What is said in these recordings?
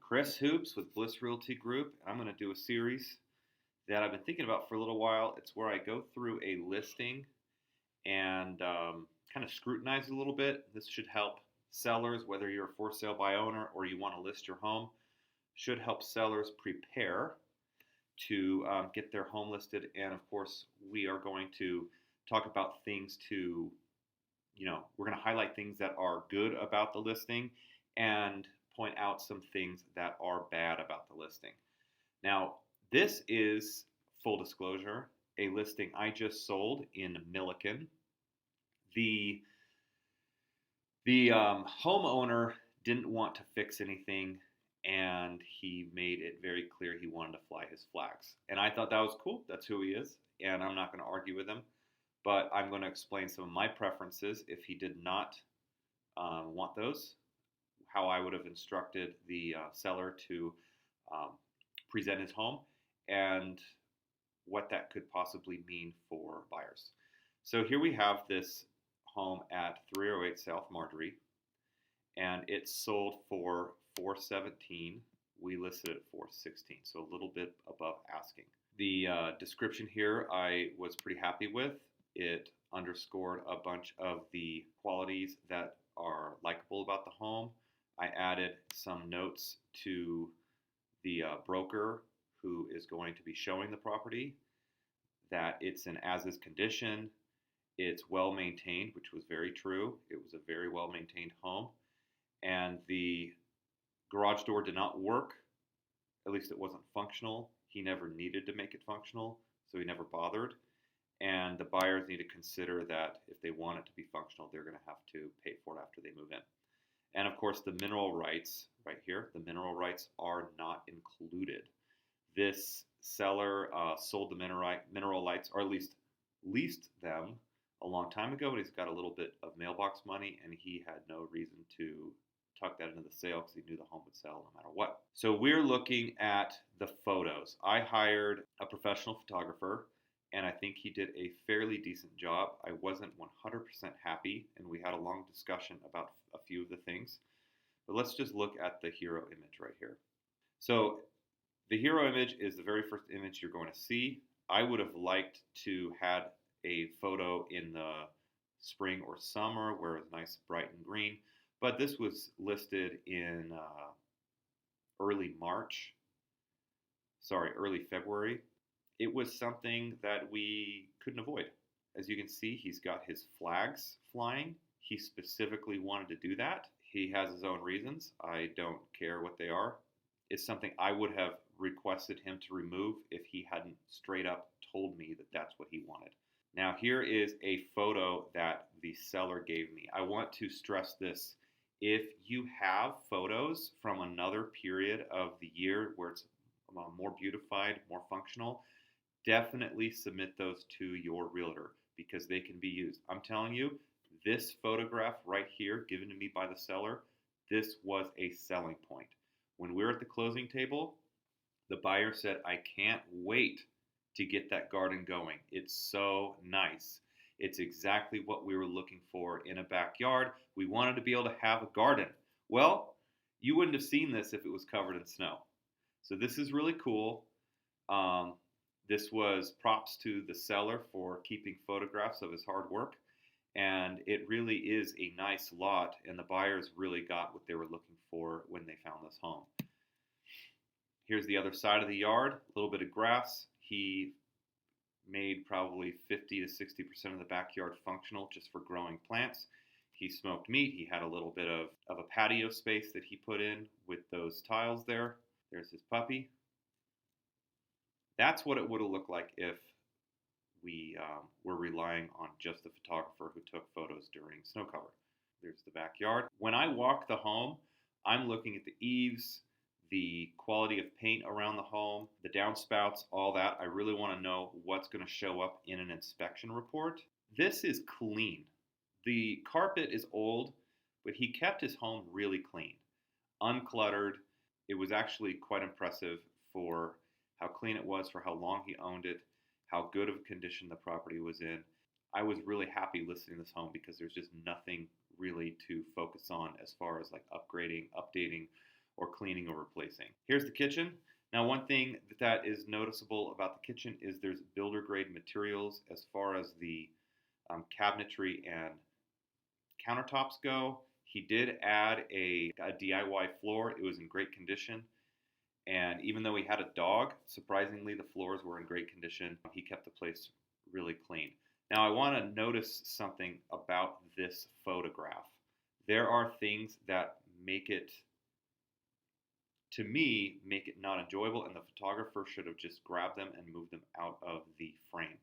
Chris Hoops with Bliss Realty Group. I'm going to do a series that I've been thinking about for a little while. It's where I go through a listing and kind of scrutinize it a little bit. This should help sellers, whether you're a for sale by owner or you want to list your home, should help sellers prepare to get their home listed. And of course, we are going to talk about things to, we're going to highlight things that are good about the listing and point out some things that are bad about the listing. Now, this is, full disclosure, a listing I just sold in Milliken. The homeowner didn't want to fix anything, and he made it very clear he wanted to fly his flags. And I thought that was cool. That's who he is, and I'm not going to argue with him. But I'm going to explain some of my preferences if he did not want those, how I would have instructed the seller to present his home, and what that could possibly mean for buyers. So here we have this home at 308 South Marjorie, and it sold for $417. We listed it at $416, so a little bit above asking. The description here I was pretty happy with. It underscored a bunch of the qualities that are likable about the home. I added some notes to the broker who is going to be showing the property, that it's in as-is condition, it's well maintained, which was very true. It was a very well maintained home, and the garage door did not work. At least it wasn't functional. He never needed to make it functional, so he never bothered. And the buyers need to consider that if they want it to be functional, they're going to have to pay for it after they move in. And of course, the mineral rights right here, the mineral rights are not included. This seller sold the mineral rights, or at least leased them a long time ago, and he's got a little bit of mailbox money, and he had no reason to tuck that into the sale because he knew the home would sell no matter what. So we're looking at the photos. I hired a professional photographer, and I think he did a fairly decent job. I wasn't 100% happy, and we had a long discussion about a few of the things. But let's just look at the hero image right here. So the hero image is the very first image you're going to see. I would have liked to had a photo in the spring or summer where it was nice, bright and green, but this was listed in early February. It was something that we couldn't avoid. As you can see, he's got his flags flying. He specifically wanted to do that. He has his own reasons. I don't care what they are. It's something I would have requested him to remove if he hadn't straight up told me that that's what he wanted. Now here is a photo that the seller gave me. I want to stress this. If you have photos from another period of the year where it's more beautified, more functional, definitely submit those to your realtor because they can be used. I'm telling you, this photograph right here given to me by the seller, this was a selling point. When we were at the closing table, the buyer said, I can't wait to get that garden going. It's so nice. It's exactly what we were looking for in a backyard. We wanted to be able to have a garden. Well, you wouldn't have seen this if it was covered in snow. So this is really cool. This was props to the seller for keeping photographs of his hard work. And it really is a nice lot, and the buyers really got what they were looking for when they found this home. Here's the other side of the yard, a little bit of grass. He made probably 50 to 60% of the backyard functional just for growing plants. He smoked meat. He had a little bit of a patio space that he put in with those tiles there. There's his puppy. That's what it would have looked like if we were relying on just the photographer who took photos during snow cover. There's the backyard. When I walk the home, I'm looking at the eaves, the quality of paint around the home, the downspouts, all that. I really want to know what's going to show up in an inspection report. This is clean. The carpet is old, but he kept his home really clean, uncluttered. It was actually quite impressive for how clean it was, for how long he owned it, how good of a condition the property was in. I was really happy listing this home because there's just nothing really to focus on as far as like upgrading, updating, or cleaning or replacing. Here's the kitchen. Now, one thing that is noticeable about the kitchen is there's builder grade materials as far as the cabinetry and countertops go. He did add a DIY floor. It was in great condition. And even though he had a dog, surprisingly, the floors were in great condition. He kept the place really clean. Now, I want to notice something about this photograph. There are things that make it, to me, make it not enjoyable, and the photographer should have just grabbed them and moved them out of the frame.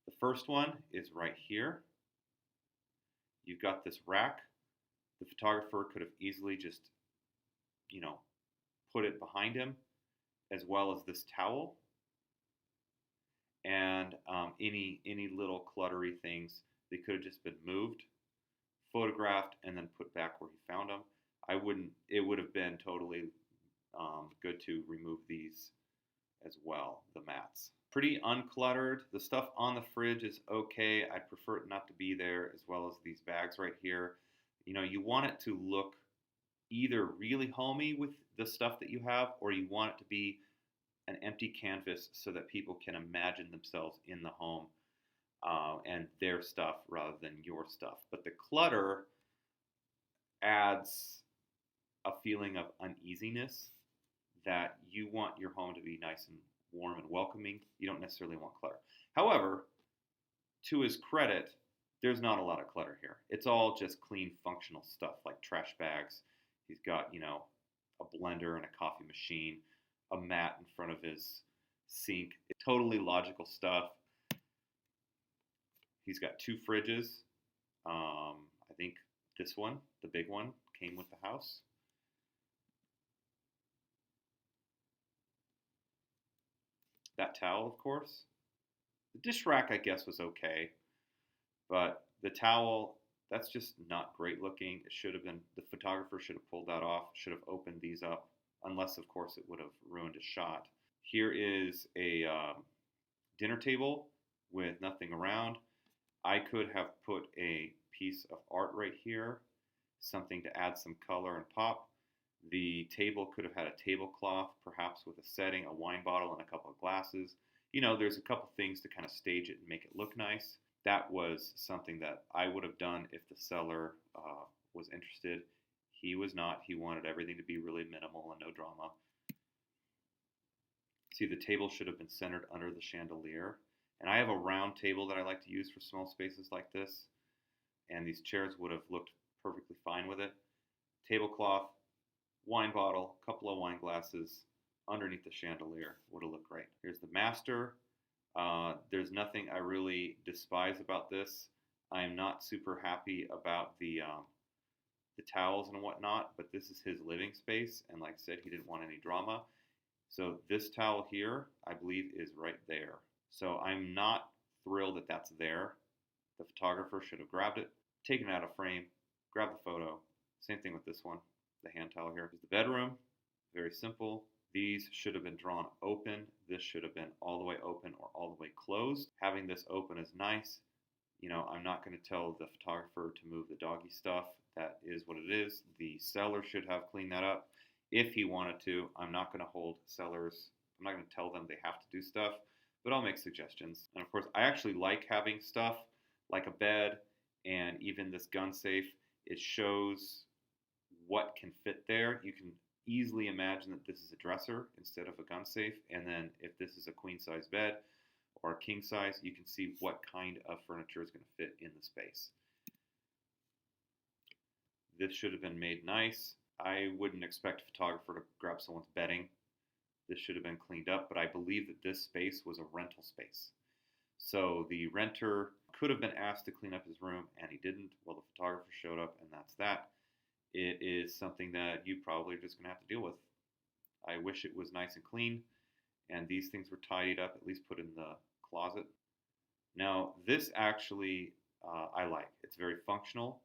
The first one is right here. You've got this rack. The photographer could have easily just, put it behind him, as well as this towel, and any little cluttery things. They could have just been moved, photographed, and then put back where he found them. It would have been totally good to remove these as well, the mats. Pretty uncluttered. The stuff on the fridge is okay. I prefer it not to be there, as well as these bags right here. You want it to look either really homey with the stuff that you have, or you want it to be an empty canvas so that people can imagine themselves in the home and their stuff rather than your stuff. But the clutter adds a feeling of uneasiness, that you want your home to be nice and warm and welcoming. You don't necessarily want clutter. However, to his credit, there's not a lot of clutter here. It's all just clean, functional stuff like trash bags. He's got, a blender and a coffee machine, a mat in front of his sink. It's totally logical stuff. He's got 2 fridges. I think this one, the big one, came with the house. That towel, of course. The dish rack, I guess, was okay. But the towel, that's just not great looking. It should have been, the photographer should have pulled that off, should have opened these up, unless, of course, it would have ruined a shot. Here is a dinner table with nothing around. I could have put a piece of art right here, something to add some color and pop. The table could have had a tablecloth, perhaps with a setting, a wine bottle, and a couple of glasses. There's a couple things to kind of stage it and make it look nice. That was something that I would have done if the seller was interested. He was not. He wanted everything to be really minimal and no drama. See, the table should have been centered under the chandelier. And I have a round table that I like to use for small spaces like this. And these chairs would have looked perfectly fine with it. Tablecloth, wine bottle, couple of wine glasses underneath the chandelier would have looked great. Here's the master. There's nothing I really despise about this. I am not super happy about the towels and whatnot, but this is his living space, and like I said, he didn't want any drama. So this towel here, I believe, is right there. So I'm not thrilled that that's there. The photographer should have grabbed it, taken it out of frame, grabbed the photo. Same thing with this one, the hand towel here. Is the bedroom, very simple. These should have been drawn open. This should have been all the way open or all the way closed. Having this open is nice. I'm not going to tell the photographer to move the doggy stuff. That is what it is. The seller should have cleaned that up if he wanted to. I'm not going to hold sellers. I'm not going to tell them they have to do stuff, but I'll make suggestions. And of course, I actually like having stuff like a bed and even this gun safe. It shows what can fit there. You can easily imagine that this is a dresser instead of a gun safe. And then if this is a queen size bed or a king size, you can see what kind of furniture is going to fit in the space. This should have been made nice. I wouldn't expect a photographer to grab someone's bedding. This should have been cleaned up, but I believe that this space was a rental space. So the renter could have been asked to clean up his room, and he didn't. Well, the photographer showed up, and that's that. It is something that you probably are just going to have to deal with. I wish it was nice and clean, and these things were tidied up, at least put in the closet. Now, this actually I like. It's very functional.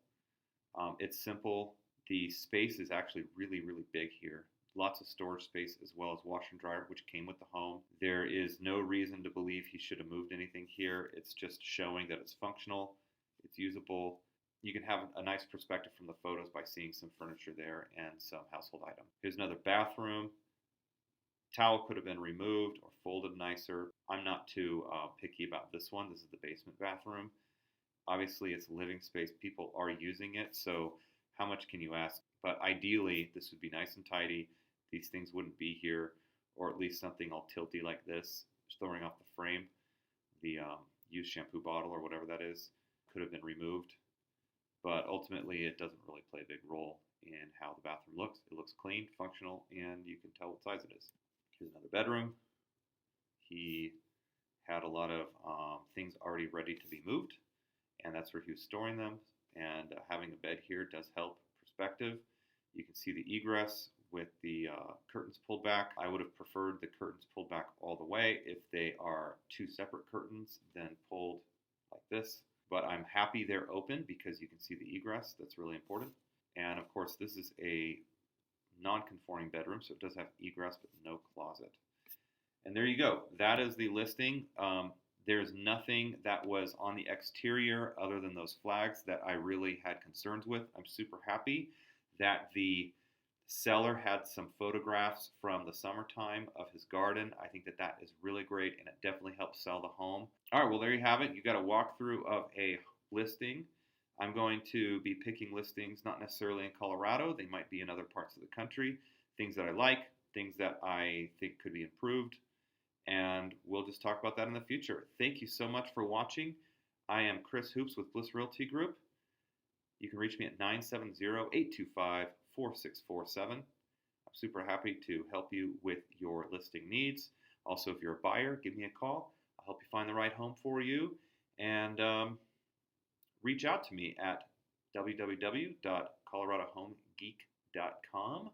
It's simple. The space is actually really, really big here. Lots of storage space as well as washer and dryer, which came with the home. There is no reason to believe he should have moved anything here. It's just showing that it's functional, it's usable, you can have a nice perspective from the photos by seeing some furniture there and some household item. Here's another bathroom. Towel could have been removed or folded nicer. I'm not too picky about this one. This is the basement bathroom. Obviously, it's living space. People are using it, so how much can you ask? But ideally, this would be nice and tidy. These things wouldn't be here, or at least something all tilty like this, just throwing off the frame. The used shampoo bottle or whatever that is could have been removed. But ultimately, it doesn't really play a big role in how the bathroom looks. It looks clean, functional, and you can tell what size it is. Here's another bedroom. He had a lot of things already ready to be moved, and that's where he was storing them. And having a bed here does help perspective. You can see the egress with the curtains pulled back. I would have preferred the curtains pulled back all the way. If they are two separate curtains, then pulled like this. But I'm happy they're open because you can see the egress. That's really important. And of course, this is a non-conforming bedroom, so it does have egress but no closet. And there you go. That is the listing. There's nothing that was on the exterior other than those flags that I really had concerns with. I'm super happy that the seller had some photographs from the summertime of his garden. I think that that is really great, and it definitely helps sell the home. All right, well, there you have it. You got a walkthrough of a listing. I'm going to be picking listings, not necessarily in Colorado. They might be in other parts of the country. Things that I like, things that I think could be improved. And we'll just talk about that in the future. Thank you so much for watching. I am Chris Hoops with Bliss Realty Group. You can reach me at 970-825-4647. I'm super happy to help you with your listing needs. Also, if you're a buyer, give me a call. I'll help you find the right home for you. And reach out to me at www.coloradohomegeek.com.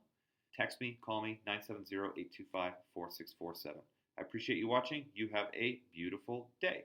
Text me, call me, 970-825-4647. I appreciate you watching. You have a beautiful day.